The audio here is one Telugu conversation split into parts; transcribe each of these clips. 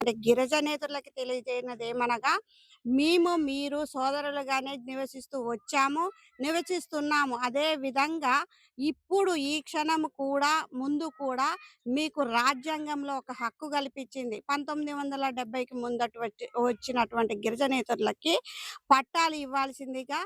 అంటే గిరిజనేతరులకి తెలియజేయనదేమనగా, మేము, మీరు సోదరులుగానే నివసిస్తూ వచ్చాము, నివసిస్తున్నాము. అదే విధంగా ఇప్పుడు ఈ క్షణం కూడా, ముందు కూడా మీకు రాజ్యాంగంలో ఒక హక్కు కల్పించింది. 1970కి ముందట వచ్చినటువంటి గిరిజనేతరులకి పట్టాలు ఇవ్వాల్సిందిగా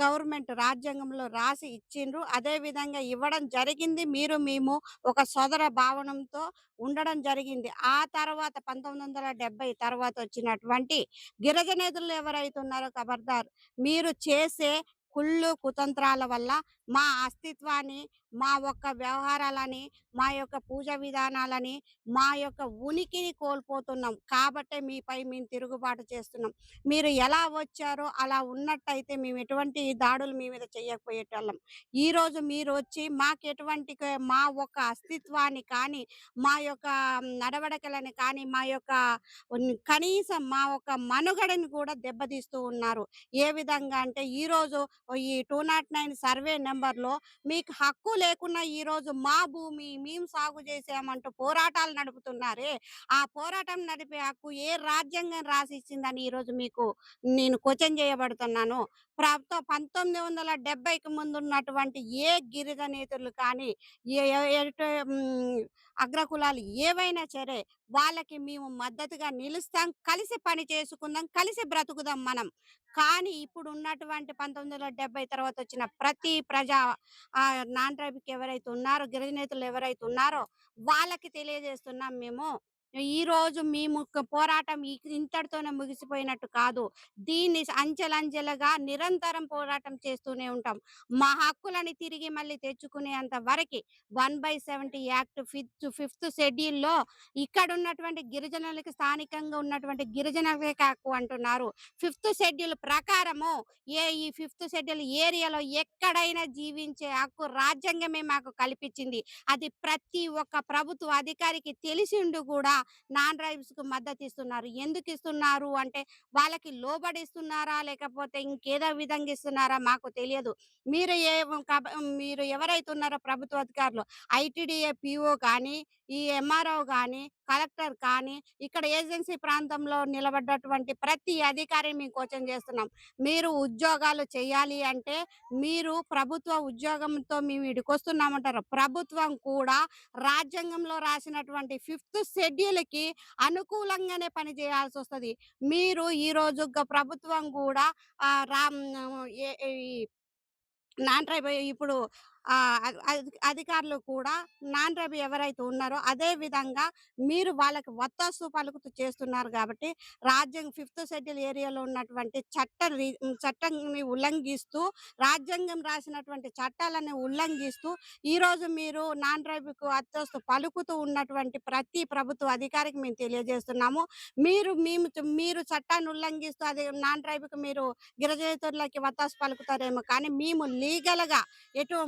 గవర్నమెంట్ రాజ్యాంగంలో రాసి ఇచ్చిండ్రు. అదే విధంగా ఇవ్వడం జరిగింది. మీరు, మేము ఒక సోదర భావనంతో ఉండడం జరిగింది. ఆ తర్వాత 1970 తర్వాత వచ్చినటువంటి గిరిజనేతలు ఎవరైతే ఉన్నారో ఖబర్దార్ మీరు చేసే కుళ్ళు, కుతంత్రాల వల్ల మా అస్తిత్వాన్ని, మా యొక్క వ్యవహారాలని, మా యొక్క పూజ విధానాలని, మా యొక్క ఉనికిని కోల్పోతున్నాం. కాబట్టే మీపై మేము తిరుగుబాటు చేస్తున్నాం. మీరు ఎలా వచ్చారో అలా ఉన్నట్టయితే మేము ఎటువంటి దాడులు మీ మీద చేయకపోయేటోళ్ళం. ఈరోజు మీరొచ్చి మాకెటువంటి మా ఒక్క అస్తిత్వాన్ని కానీ, మా యొక్క నడవడికలని కానీ, మా యొక్క కనీసం మా యొక్క మనుగడని కూడా దెబ్బతీస్తూ ఉన్నారు. ఏ విధంగా అంటే ఈరోజు ఈ 209 సర్వే నంబర్‌లో మీకు హక్కు లేకున్నా ఈరోజు మా భూమి మేము సాగు చేసామంటూ పోరాటాలు నడుపుతున్నారే, ఆ పోరాటం నడిపే హక్కు ఏ రాజ్యాంగం రాసిచ్చిందని ఈరోజు మీకు నేను క్వెషన్ చేయబడుతున్నాను. 1970కి ముందున్నటువంటి ఏ గిరిజనేతలు కానీ, ఏ ఏ ఎటు అగ్రకులాలు ఏవైనా సరే వాళ్ళకి మేము మద్దతుగా నిలుస్తాం. కలిసి పని చేసుకుందాం. కలిసి బ్రతుకుదాం మనం. కానీ ఇప్పుడున్నటువంటి 1970 తర్వాత వచ్చిన ప్రతి ప్రజా నాన్ ట్రైబ్‌కి ఎవరైతే ఉన్నారో, గిరిజనేతలు ఎవరైతే ఉన్నారో వాళ్ళకి తెలియజేస్తున్నాం మేము. ఈరోజు మేము పోరాటం ఇంతటితోనే ముగిసిపోయినట్టు కాదు. దీన్ని అంచెలంచెలుగా నిరంతరం పోరాటం చేస్తూనే ఉంటాం. మా హక్కులని తిరిగి మళ్ళీ తెచ్చుకునేంత వరకి 1/70 యాక్ట్ ఫిఫ్త్ షెడ్యూల్‌లో ఇక్కడున్నటువంటి గిరిజనులకి స్థానికంగా ఉన్నటువంటి గిరిజనలకే హక్కు అంటున్నారు. ఫిఫ్త్ షెడ్యూల్ ప్రకారము ఈ ఫిఫ్త్ షెడ్యూల్ ఏరియాలో ఎక్కడైనా జీవించే హక్కు రాజ్యాంగమే మాకు కల్పించింది. అది ప్రతి ఒక్క ప్రభుత్వ అధికారికి తెలిసిండు కూడా నాన్ ట్రైబ్స్‌కు మద్దతిస్తున్నారు. ఎందుకిస్తున్నారు అంటే వాళ్ళకి లోబడి ఇస్తున్నారా? లేకపోతే ఇంకేదో విధంగా ఇస్తున్నారా? మాకు తెలియదు. మీరు ఏ కబ మీరు ఎవరైతే ఉన్నారో ప్రభుత్వ అధికారులు ఐటీడీఏ పీఓ కానీ, ఈ ఎంఆర్ఓ గానీ, కలెక్టర్ కానీ, ఇక్కడ ఏజెన్సీ ప్రాంతంలో నిలబడ్డటువంటి ప్రతి అధికారిని మేము క్వెషన్ చేస్తున్నాం. మీరు ఉద్యోగాలు చేయాలి అంటే, మీరు ప్రభుత్వ ఉద్యోగంతో మేము ఈడికొస్తున్నామంటారు. ప్రభుత్వం కూడా రాజ్యాంగంలో రాసినటువంటి ఫిఫ్త్ షెడ్యూల్‌కి అనుకూలంగానే పని చేయాల్సొస్తది. మీరు ఈరోజు ప్రభుత్వం గూడా ఏ ఈ నాన్ ట్రైబ్ ఇప్పుడు అధికారులు కూడా నాన్ ట్రైబ్ ఎవరైతే ఉన్నారో అదే విధంగా మీరు వాళ్ళకి వత్తాసు పలుకుతూ చేస్తున్నారు కాబట్టి ఫిఫ్త్ షెడ్యూల్ ఏరియాలో ఉన్నటువంటి చట్టాన్ని ఉల్లంఘిస్తూ రాజ్యాంగం రాసినటువంటి చట్టాలను ఉల్లంఘిస్తూ ఈరోజు మీరు నాన్ ట్రైబ్‌కు వత్తాసు పలుకుతూ ఉన్నటువంటి ప్రతి ప్రభుత్వ అధికారికి మేము తెలియజేస్తున్నాము. మీరు చట్టాన్ని ఉల్లంఘిస్తూ అది నాన్ ట్రైబ్‌కి మీరు గిరిజనేతరులకి వత్తాసు పలుకుతారేమో కానీ మేము లీగల్‌గా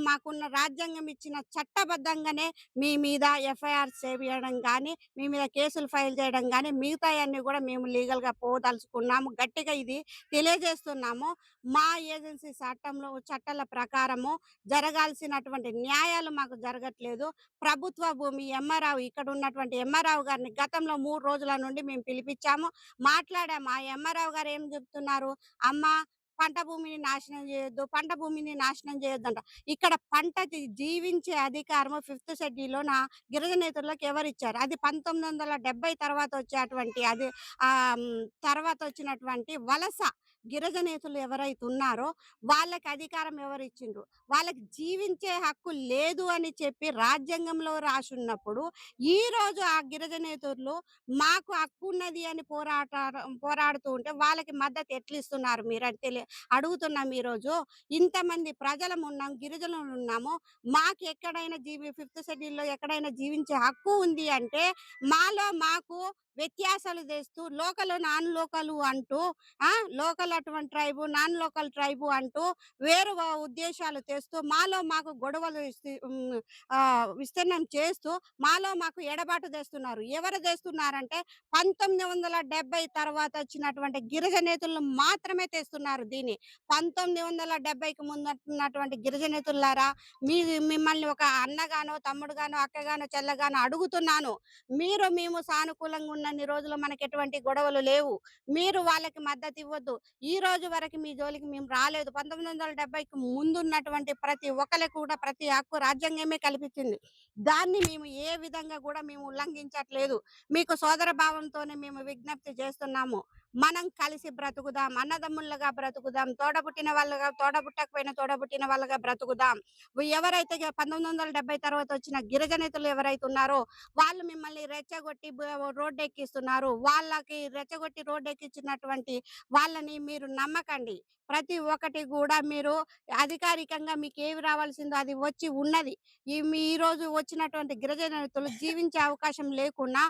మాకున్న రాజ్యాంగం ఇచ్చిన చట్టబద్ధంగానే మీ మీద ఎఫ్ఐఆర్ చేపియడం గానీ, మీ మీద కేసులు ఫైల్ చేయడం గానీ, మిగతాయన్నీ గూడా మేము లీగల్‌గా పోదలుచుకున్నాము. గట్టిగా ఇది తెలియజేస్తున్నాము. మా ఏజెన్సీ చట్టాల ప్రకారము జరగాల్సినటువంటి న్యాయాలు మాకు జరగట్లేదు. ప్రభుత్వ భూమి ఇక్కడ ఉన్నటువంటి ఎంఆర్‌ఓ గారిని గతంలో 3 రోజుల నుండి మేము పిలిపిచ్చాము. మాట్లాడాము. ఆ ఎంఆర్‌ఓ గారు ఏం చెప్తున్నారు? "అమ్మా పంట భూమిని నాశనం చేయొద్దు. పంట భూమిని నాశనం చేయొద్దంట." ఇక్కడ పంట జీవించే అధికారము ఫిఫ్త్ షెడ్యూల్‌లోన గిరిజనేతరులకు ఎవరిచ్చారు? అది 1970 తర్వాత వచ్చేటువంటి తర్వాత వచ్చినటువంటి వలస గిరిజనేతలు ఎవరైతే ఉన్నారో వాళ్ళకి అధికారం ఎవరిచ్చిండ్రు? వాళ్ళకి జీవించే హక్కు లేదు అని చెప్పి రాజ్యాంగంలో రాసున్నప్పుడు, ఈరోజు ఆ గిరిజనేతరులు మాకు హక్కున్నది అని పోరాడుతూ ఉంటే వాళ్ళకి మద్దతు ఎట్లిస్తున్నారు మీరని అడుగుతున్నాం ఈరోజు. ఇంతమంది ప్రజలమున్నాం, గిరిజనులున్నాము. మాకెక్కడైనా ఫిఫ్త్ షెడ్యూల్‌లో ఎక్కడైనా జీవించే హక్కు ఉంది అంటే, మాలో మాకు వ్యత్యాసాలు తెస్తూ లోకల్, నాన్ లోకల్ అంటూ లోకల్ అటువంటి ట్రైబు, నాన్ లోకల్ ట్రైబు అంటూ వేరు ఉద్దేశాలు తెస్తూ మాలో మాకు గొడవలు విస్తీర్ణం చేస్తూ మాలో మాకు ఎడబాటు తెస్తున్నారు. ఎవరు తెస్తున్నారంటే 1970 తర్వాత వచ్చినటువంటి గిరిజనేతలు మాత్రమే తెస్తున్నారు దీన్ని. 1970కి ముందున్నటువంటి గిరిజనేతులారా, మీ మిమ్మల్ని ఒక అన్నగానో, తమ్ముడుగానో, అక్కగానో, చెల్లగానో అడుగుతున్నాను. మేము సానుకూలంగా ఉన్నన్ని రోజులు మనకెటువంటి గొడవలు లేవు. మీరు వాళ్ళకి మద్దతివ్వద్దు. ఈ రోజు వరకు మీ జోలికి మేము రాలేదు. 1970కి ముందున్నటువంటి ప్రతి ఒక్కళ్ళకి కూడా ప్రతి హక్కు రాజ్యాంగమే కల్పించింది. దాన్ని మేము ఏ విధంగా కూడా మేము ఉల్లంఘించట్లేదు. మీకు సోదర భావంతోనే మేము విజ్ఞప్తి చేస్తున్నాము. మనం కలిసి బ్రతుకుదాం. అన్నదమ్ములుగా బ్రతుకుదాం. తోడబుట్టిన వాళ్ళుగా తోడబుట్టకపోయినా తోడబుట్టిన వాళ్ళుగా బ్రతుకుదాం. ఎవరైతే 1970 తర్వాత వచ్చిన గిరిజనేతలు ఎవరైతే ఉన్నారో వాళ్ళు మిమ్మల్ని రెచ్చగొట్టి రోడ్డెక్కిస్తున్నారు. వాళ్ళకి రెచ్చగొట్టి రోడ్డెక్కించినటువంటి వాళ్ళని మీరు నమ్మకండి. ప్రతి ఒక్కటి గూడా మీరు అధికారికంగా మీకేవి రావాల్సిందో అది వచ్చి ఉన్నది. ఈరోజు వచ్చినటువంటి గిరిజనేతలు జీవించే అవకాశం లేకుండా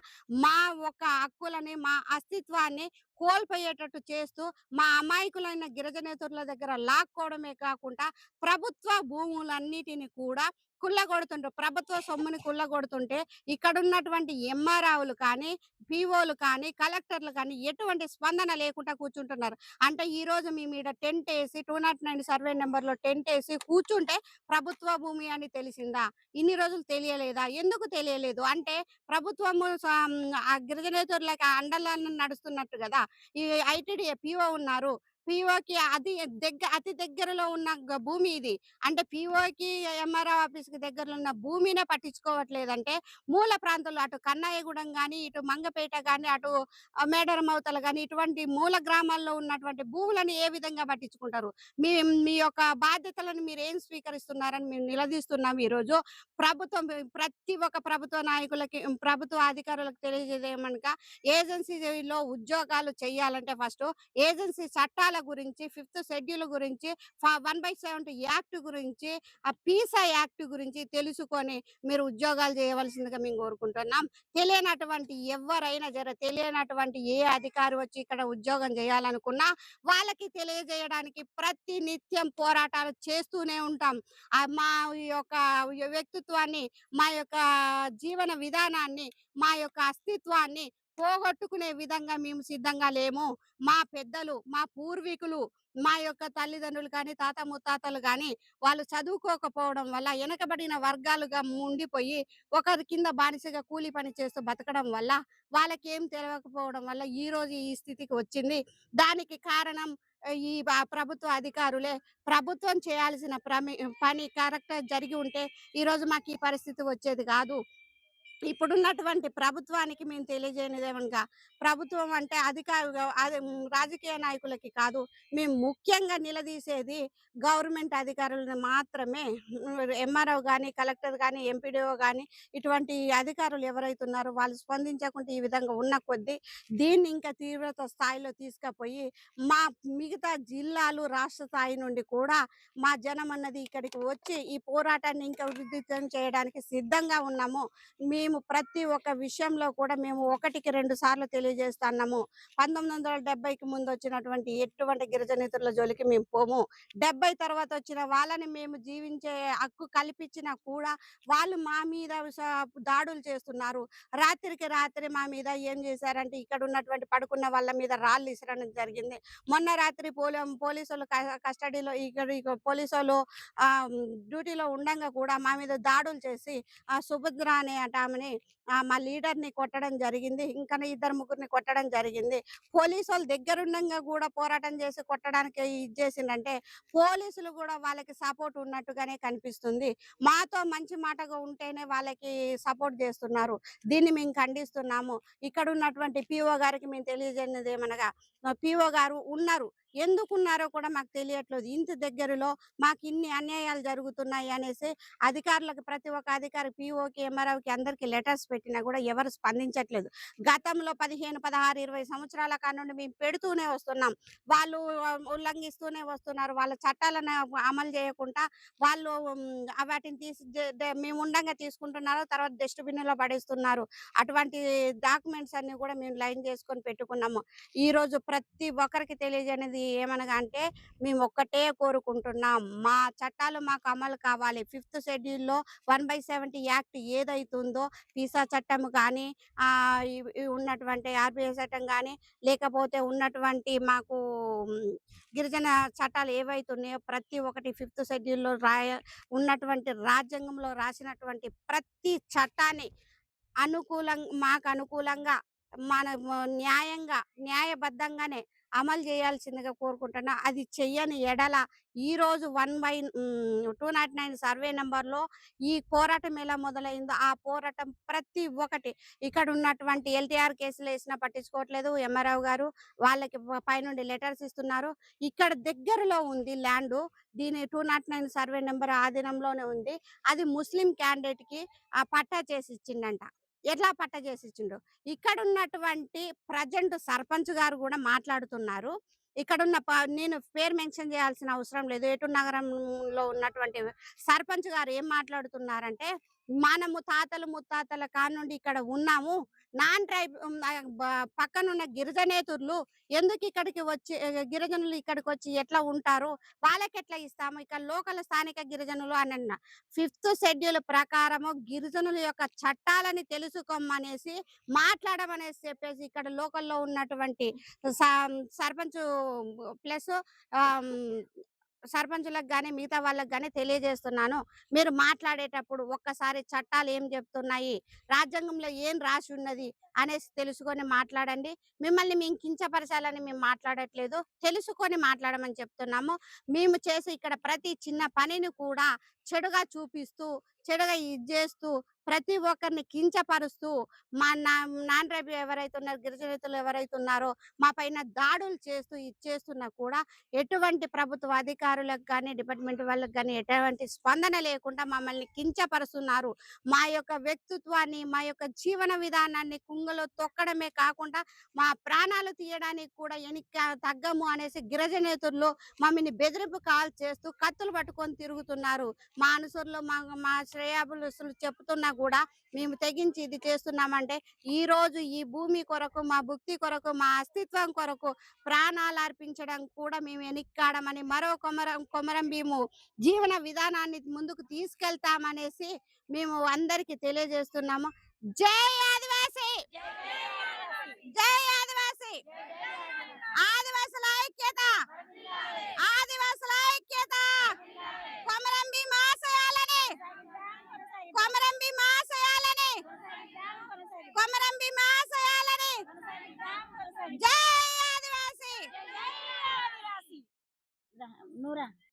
మా ఒక హక్కులని, మా అస్తిత్వాన్ని కోల్పోయేటట్టు చేస్తూ, మా అమాయకులైన గిరిజనేతరుల దగ్గర లాక్కోవడమే కాకుండా ప్రభుత్వ భూములన్నిటిని కూడా కుల్లగొడుతుండ్రు. ప్రభుత్వ సొమ్ముని కుల్లగొడుతుంటే ఇక్కడున్నటువంటి ఎంఆర్‌ఓలు కానీ, పీఓలు కానీ, కలెక్టర్లు కానీ ఎటువంటి స్పందన లేకుండా కూర్చుంటున్నారు. అంటే ఈరోజు మేమీడ టెంటేసి 209 సర్వే నంబర్‌లో టెంటేసి కూర్చుంటే ప్రభుత్వ భూమి అని తెలిసిందా? ఇన్ని రోజులు తెలియలేదా? ఎందుకు తెలియలేదు? అంటే ప్రభుత్వము ఆ గిరిజనేతరులకి అండలను నడుస్తున్నట్టు గదా! ఈ ఐటీడీఏ పీఓ ఉన్నారు. పీఓకి అతి దగ్గరలో ఉన్న భూమి ఇది. అంటే పీఓకి, ఎంఆర్‌ఓ ఆఫీస్‌కి దగ్గరలో ఉన్న భూమినే పట్టించుకోవట్లేదంటే, మూల ప్రాంతాల్లో అటు కన్నాయగూడెం గాని, ఇటు మంగపేట గాని, అటు మేడారం అవతల గాని, ఇటువంటి మూల గ్రామాల్లో ఉన్నటువంటి భూములను ఏ విధంగా పట్టించుకుంటారు? మీ మీ యొక్క బాధ్యతలను మీరేం స్వీకరిస్తున్నారని మేము నిలదీస్తున్నాం ఈరోజు. ప్రభుత్వం ప్రతి ఒక్క ప్రభుత్వ నాయకులకి, ప్రభుత్వ అధికారులకు తెలియజేదేమనగా ఏజెన్సీలో ఉద్యోగాలు చేయాలంటే ఫస్టు ఏజెన్సీ చట్టాల గురించి, ఫిఫ్త్ షెడ్యూల్ గురించి, 1/70 యాక్ట్ గురించి, పీసా యాక్ట్ గురించి తెలుసుకొని మీరు ఉద్యోగాలు చేయవలసిందిగా మేము కోరుకుంటున్నాం. తెలియనటువంటి ఏ అధికారి వచ్చి ఇక్కడ ఉద్యోగం చేయాలనుకున్నా వాళ్ళకి తెలియజేయడానికి ప్రతి నిత్యం పోరాటాలు చేస్తూనే ఉంటాం. మా యొక్క వ్యక్తిత్వాన్ని, మా యొక్క జీవన విధానాన్ని, మా యొక్క అస్తిత్వాన్ని పోగొట్టుకునే విధంగా మేము సిద్ధంగా లేము. మా పెద్దలు, మా పూర్వీకులు, మా యొక్క తల్లిదండ్రులు కానీ, తాత ముత్తాతలు గాని వాళ్ళు చదువుకోకపోవడం వల్ల వెనకబడిన వర్గాలుగా ఉండిపోయి, ఒకరి కింద బానిసగా కూలి పని చేస్తూ బతకడం వల్ల, వాళ్ళకేం తెలవకపోవడం వల్ల ఈరోజు ఈ స్థితికి వచ్చింది. దానికి కారణం ప్రభుత్వ అధికారులే. ప్రభుత్వం చేయాల్సిన పని కరెక్ట్‌గా జరిగి ఉంటే ఈరోజు మాకీ పరిస్థితి వచ్చేది గాదు. ఇప్పుడున్నటువంటి ప్రభుత్వానికి మేము తెలియజేయనిదేమనగా, ప్రభుత్వం అంటే రాజకీయ నాయకులకి కాదు. మేము ముఖ్యంగా నిలదీసేది గవర్నమెంట్ అధికారులను మాత్రమే. ఎంఆర్‌ఓ గాని, కలెక్టర్ గాని, ఎంపీడీఓ గాని ఇటువంటి అధికారులు ఎవరైతే ఉన్నారో వాళ్ళు స్పందించకుండా ఈ విధంగా ఉన్న కొద్దీ దీన్ని ఇంకా తీవ్రత స్థాయిలో తీసుకపోయి మా మిగతా జిల్లాలు, రాష్ట్ర స్థాయి నుండి కూడా మా జనమన్నది ఇక్కడికి వచ్చి ఈ పోరాటాన్ని ఇంకా ఉధృతం చేయడానికి సిద్ధంగా ఉన్నాము. మేము ప్రతి ఒక్క విషయంలో కూడా మేము ఒకటికి 2 సార్లు తెలియజేస్తన్నాము. 1970కి ముందొచ్చినటువంటి ఎటువంటి గిరిజనేతరుల జోలికి మేము పోము. 70 తర్వాత వచ్చిన వాళ్ళని మేము జీవించే హక్కు కల్పించినా కూడా వాళ్ళు మా మీద దాడులు చేస్తున్నారు. రాత్రికి రాత్రి మా మీద ఏం చేశారంటే ఇక్కడున్నటువంటి పడుకున్న వాళ్ళ మీద రాళ్ళు ఇసరడం జరిగింది. మొన్న రాత్రి పోలీసోళ్ళు కస్టడీలో ఇక పోలీసోళ్ళు డ్యూటీలో ఉండంగా కూడా మా మీద దాడులు చేసి సుభద్ర అనే ఆమెని మా లీడర్‌ని కొట్టడం జరిగింది. ఇంకా ఇద్దరు ముగ్గురిని కొట్టడం జరిగింది. పోలీసోళ్ళు దగ్గరుండంగా గూడా పోరాటం చేసి కొట్టడానికి ఇది చేసిండ్రంటే, పోలీసులు గూడా వాళ్ళకి సపోర్ట్ ఉన్నట్టుగానే కనిపిస్తుంది. మాతో మంచి మాటగా ఉంటేనే వాళ్ళకి సపోర్ట్ జేస్తున్నారు. దీన్ని మేము ఖండిస్తున్నాము. ఇక్కడున్నటువంటి పీఓ గారికి మేము తెలియజేయనిదేమనగా, పీఓ గారు ఉన్నారు. ఎందుకున్నారో కూడా మాకు తెలియట్లేదు. ఇంటి దగ్గరలో మాకిన్ని అన్యాయాలు జరుగుతున్నాయి అనేసి అధికారులకు ప్రతి ఒక్క అధికారి పీఓకి, ఎంఆర్‌ఓకి అందరికి లెటర్స్ పెట్టినా గూడా ఎవరు స్పందించట్లేదు. గతంలో 15, 16, 20 సంవత్సరాల కానుండి మేము పెడుతూనే వస్తున్నాం. వాళ్ళు ఉల్లంఘిస్తూనే వస్తున్నారు. వాళ్ళ చట్టాలను అమలు చేయకుండా వాళ్ళు వాటిని తీసి మేము ఉండంగా తీసుకుంటున్నారు. తర్వాత డస్ట్ బిన్‌లో పడేస్తున్నారు. అటువంటి డాక్యుమెంట్స్ అన్నీ కూడా మేము లైన్ చేసుకొని పెట్టుకున్నాము. ఈరోజు ప్రతి ఒక్కరికి తెలియజేయనిది కోరుకునేది ఏమనగా అంటే, మేమొక్కటే కోరుకుంటున్నాం. మా చట్టాలు మాకు అమలు కావాలి. ఫిఫ్త్ షెడ్యూల్‌లో 1/70 యాక్ట్ ఏదైతుందో పీసా చట్టం గానీ, ఇవి ఉన్నటువంటి ఆర్‌బీఐ చట్టం గానీ, లేకపోతే ఉన్నటువంటి మాకు హ్మ్, గిరిజన చట్టాలు ఏవైతున్నాయో ప్రతి ఒక్కటి ఫిఫ్త్ షెడ్యూల్‌లో ఉన్నటువంటి రాజ్యాంగంలో రాసినటువంటి ప్రతి చట్టాన్ని మాకనుకూలంగా న్యాయంగా, న్యాయబద్ధంగానే అమలు జేయాల్సిందిగా కోరుకుంటున్నా. అది చెయ్యని ఎడల ఈరోజు 209 సర్వే నంబర్‌లో ఈ పోరాటం ఎలా మొదలైందో, ఆ పోరాటం ప్రతి ఒక్కటి ఇక్కడున్నటువంటి ఎల్‌టీఆర్ కేసులేసినా పట్టించుకోవట్లేదు ఎంఆర్‌ఓ గారు. వాళ్ళకి పైనుండి లెటర్స్ ఇస్తున్నారు. ఇక్కడ దగ్గరలో ఉంది ల్యాండు. దీని 209 సర్వే నంబర్ ఆధీనంలోనే ఉంది. అది ముస్లిం క్యాండిడేట్‌కి పట్టా చేసిచ్చిండంట. ఎట్లా పట్టా చేసిచ్చిండు? ఇక్కడున్నటువంటి ప్రెజెంట్ సర్పంచ్ గారు గూడా మాట్లాడుతున్నారు. ఇక్కడున్న నేను పేరు మెన్షన్ చేయాల్సిన అవసరం లేదు. ఏటూరు నగరంలో ఉన్నటువంటి సర్పంచ్ గారు ఏం మాట్లాడుతున్నారంటే, మనము తాతలు ముత్తాతల కాడ్నుండి ఇక్కడ ఉన్నాము. నాన్ ట్రైబ్ పక్కనున్న గిరిజనేతరులు ఎందుకిక్కడికి వచ్చి గిరిజనులు ఇక్కడికొచ్చి ఎట్లా ఉంటారు? వాళ్ళకెట్లా ఇస్తాము? ఇక్కడ లోకల్ స్థానిక గిరిజనులు అనన్న ఫిఫ్త్ షెడ్యూల్ ప్రకారము గిరిజనుల యొక్క చట్టాలని తెలుసుకోమనేసి, మాట్లాడమనేసి చెప్పేసి ఇక్కడ లోకల్‌లో ఉన్నటువంటి స సర్పంచు ప్లస్ ఆహ్, హ్మ్, సర్పంచులకు గాని, మిగతా వాళ్ళకి గాని తెలియజేస్తున్నాను. మీరు మాట్లాడేటప్పుడు ఒక్కసారి చట్టాలు ఏం చెప్తున్నాయి, రాజ్యాంగంలో ఏం రాసి ఉన్నది అనేసి తెలుసుకొని మాట్లాడండి. మిమ్మల్ని మేము కించపరచాలని మేము మాట్లాడట్లేదు. తెలుసుకొని మాట్లాడమని చెప్తున్నాము. మేము చేసే ఇక్కడ ప్రతి చిన్న పనిని కూడా చెడుగా చూపిస్తూ, చెడుగా ఇది జేస్తూ, ప్రతి ఒక్కరిని కించపరుస్తూ, మా నాన్ ట్రైబల్ ఎవరైతే ఉన్నారో, గిరిజనేతలు ఎవరైతే ఉన్నారో, మా పైన దాడులు చేస్తూ, ఇది చేస్తున్నా కూడా ఎటువంటి ప్రభుత్వ అధికారులకు గాని, డిపార్ట్‌మెంట్ వాళ్ళకి గాని ఎటువంటి స్పందన లేకుండా మమ్మల్ని కించపరుస్తున్నారు. మా యొక్క వ్యక్తిత్వాన్ని, మా యొక్క జీవన విధానాన్ని కుంగలో తొక్కడమే కాకుండా, మా ప్రాణాలు తీయడానికి కూడా తగ్గము అనేసి గిరిజనేతరులు మమ్మల్ని బెదిరింపు కాల్ చేస్తూ, కత్తులు పట్టుకొని తిరుగుతున్నారు. మా అనుచరులు, మా శ్రేయోభిలాషులు చెప్తున్నా గూడా, మేము తెగించి ఇది చేస్తున్నామంటే, ఈరోజు ఈ భూమి కొరకు, మా భుక్తి కొరకు, మా అస్తిత్వం కొరకు ప్రాణాలర్పించడం కూడా మేము వెనక్కాడమని మరో కొమరం భీము జీవన విధానాన్ని ముందుకు తీసుకెళ్తామనేసి మేము అందరికి తెలియజేస్తున్నాము. జై ఆదివాసి! జై ఆదివాసి! ఆదివాసుల ఐక్యత! ఆదివాసుల ఐక్యత! కొమరం భీం ఆశయాలని! కొమరం భీం ఆశయాలని! కొమరం భీం ఆశయాలని! జై ఆదివాసి! నూరా